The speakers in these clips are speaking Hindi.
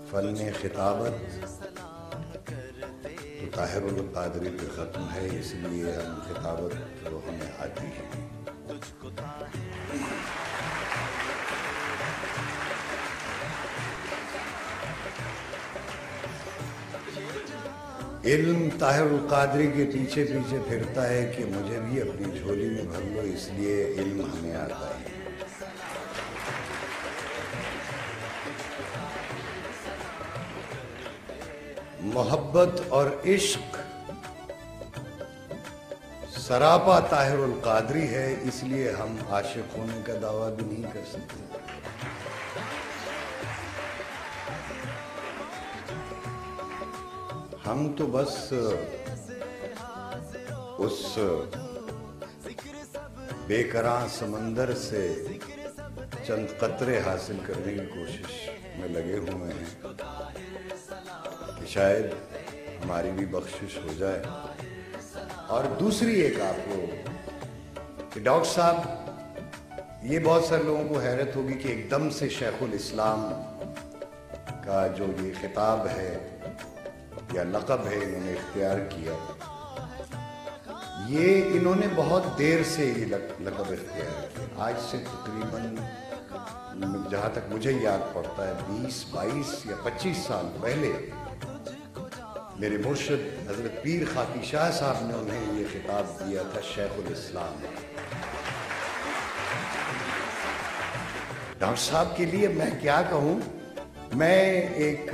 फन खिताबत तो ताहिरुल क़ादरी पे ख़त्म है, इसलिए हम खिताबत तो हमें आती है। इल्म ताहिरुल क़ादरी के पीछे पीछे फिरता है कि मुझे भी अपनी झोली में भर लो, इसलिए इल्म हमें आता है। मोहब्बत और इश्क सरापा ताहिरुल क़ादरी है, इसलिए हम आशिक होने का दावा भी नहीं कर सकते। हम तो बस उस बेकरां समंदर से चंद कतरे हासिल करने की कोशिश में लगे हुए हैं कि शायद हमारी भी बख्शिश हो जाए। और दूसरी एक आपको कि डॉक्टर साहब, ये बहुत सारे लोगों को हैरत होगी कि एकदम से शेखुल इस्लाम का जो ये खिताब है या लक़ब है इन्होंने इख्तियार किया, ये इन्होंने बहुत देर से ये लक़ब इख्तियार किया। आज से तकरीबन जहाँ तक मुझे याद पड़ता है 20, 22 या 25 साल पहले मेरे मुर्शिद हज़रत पीर खाकी शाह साहब ने उन्हें ये खिताब दिया था, शेखुल इस्लाम। डॉक्टर साहब के लिए मैं क्या कहूँ, मैं एक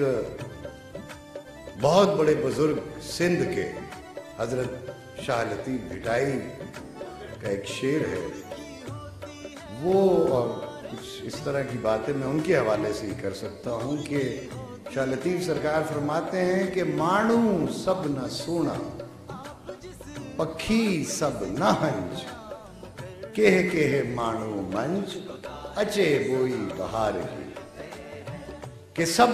बहुत बड़े बुजुर्ग सिंध के हजरत शाह लतीफ़ भिटाई का एक शेर है, वो और कुछ इस तरह की बातें मैं उनके हवाले से ही कर सकता हूँ कि शाह लतीफ़ सरकार फरमाते हैं कि मानू सब न सोना, पखी सब न हंज, केह मानू मंज, अचे बोई बहार की। कि सब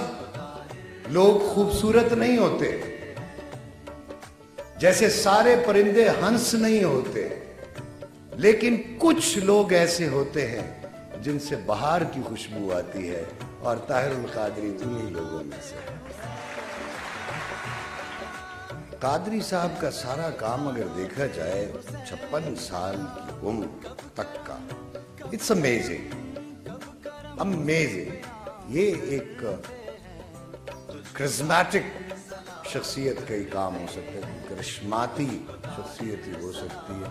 लोग खूबसूरत नहीं होते, जैसे सारे परिंदे हंस नहीं होते, लेकिन कुछ लोग ऐसे होते हैं जिनसे बहार की खुशबू आती है, और ताहिरुल क़ादरी उन्हीं लोगों में से है। क़ादरी साहब का सारा काम अगर देखा जाए 56 साल की उम्र तक का, इट्स अमेजिंग, अमेजिंग। ये एक करिश्मेटिक शख्सियत का ही काम हो सकता है, करिश्माती शख्सियत ही हो सकती है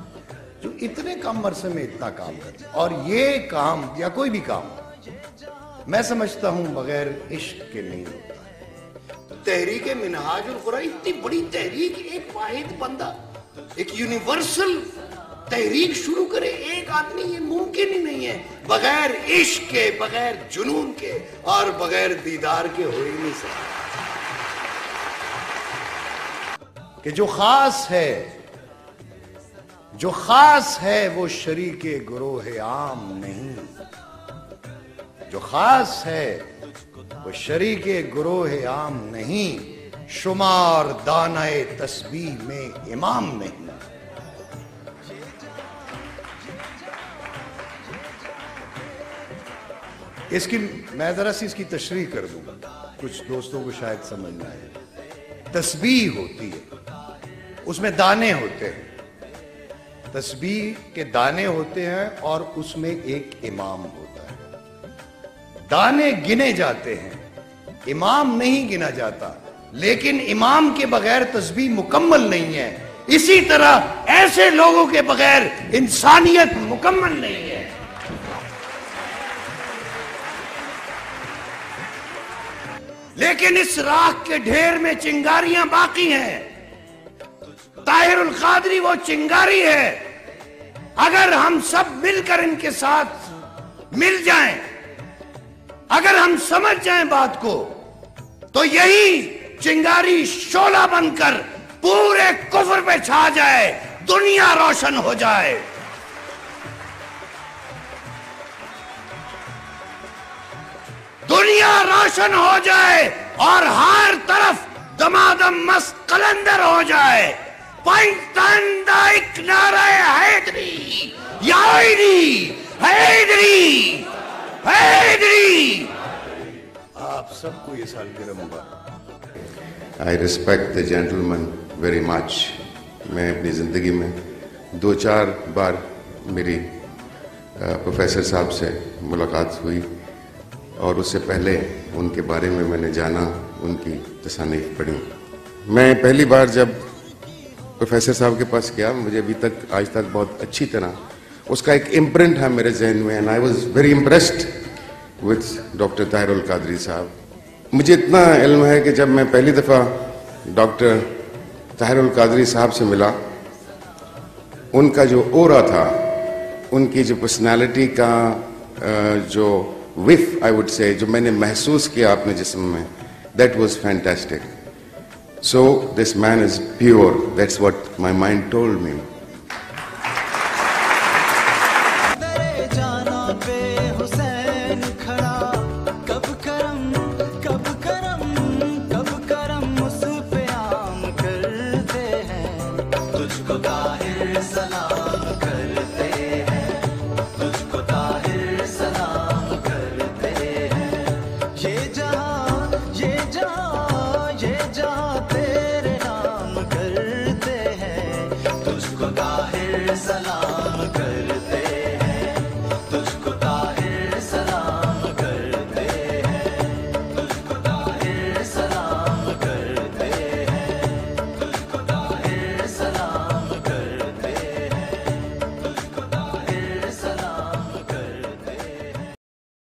जो इतने कम अरसे में इतना काम करती है। और ये काम या कोई भी काम मैं समझता हूं बगैर इश्क के नहीं होता है। तहरीक मिनहाजुल कुरान इतनी बड़ी तहरीक, एक वाहिद बंदा एक यूनिवर्सल तहरीक शुरू करे, एक आदमी, ये मुमकिन ही नहीं है। बगैर इश्क के, बगैर जुनून के और बगैर दीदार के हो ही नहीं सकता। कि जो खास है वो शरीके गुरोह आम नहीं, जो खास है वो शरीके गुरोह आम नहीं, शुमार दानाए तस्बीह में इमाम नहीं। इसकी मैं जरा सी इसकी तशरीह कर दूंगा, कुछ दोस्तों को शायद समझ में आए। तस्बीह होती है, उसमें दाने होते हैं, तस्बीह के दाने होते हैं और उसमें एक इमाम होता है। दाने गिने जाते हैं, इमाम नहीं गिना जाता, लेकिन इमाम के बगैर तस्बीह मुकम्मल नहीं है। इसी तरह ऐसे लोगों के बगैर इंसानियत मुकम्मल नहीं है। लेकिन इस राख के ढेर में चिंगारियां बाकी हैं। ताहिरुल क़ादरी वो चिंगारी है। अगर हम सब मिलकर इनके साथ मिल जाएं, अगर हम समझ जाएं बात को, तो यही चिंगारी शोला बनकर पूरे कुफ्र पे छा जाए, दुनिया रोशन हो जाए। दुनिया रोशन हो जाए और हर तरफ दमादम मस्त कलंदर हो जाए। पैंतांदाइक नाराए हैदरी, याइदी, हैदरी, हैदरी। आप सबको ये सालगिरह मुबारक। I respect the gentleman very much. मैं अपनी ज़िंदगी में 2-4 बार मेरी प्रोफेसर साहब से मुलाकात हुई और उससे पहले उनके बारे में मैंने जाना, उनकी तसानीफ पढ़ी। मैं पहली बार जब प्रोफेसर साहब के पास गया, मुझे अभी तक आज तक बहुत अच्छी तरह उसका एक इम्प्रिंट है मेरे जहन में, and I was very impressed with doctor Tahirul Qadri साहब। मुझे इतना इल्म है कि जब मैं पहली दफ़ा डॉक्टर ताहिरुल कादरी साहब से मिला, उनका जो ओरा था, उनकी जो पर्सनालिटी का जो विफ आई वुड से, जो मैंने महसूस किया अपने जिस्म में, that was fantastic. So this man is pure, that's what my mind told me. तेरे नाम करते हैं, तुझको ताहिर सलाम।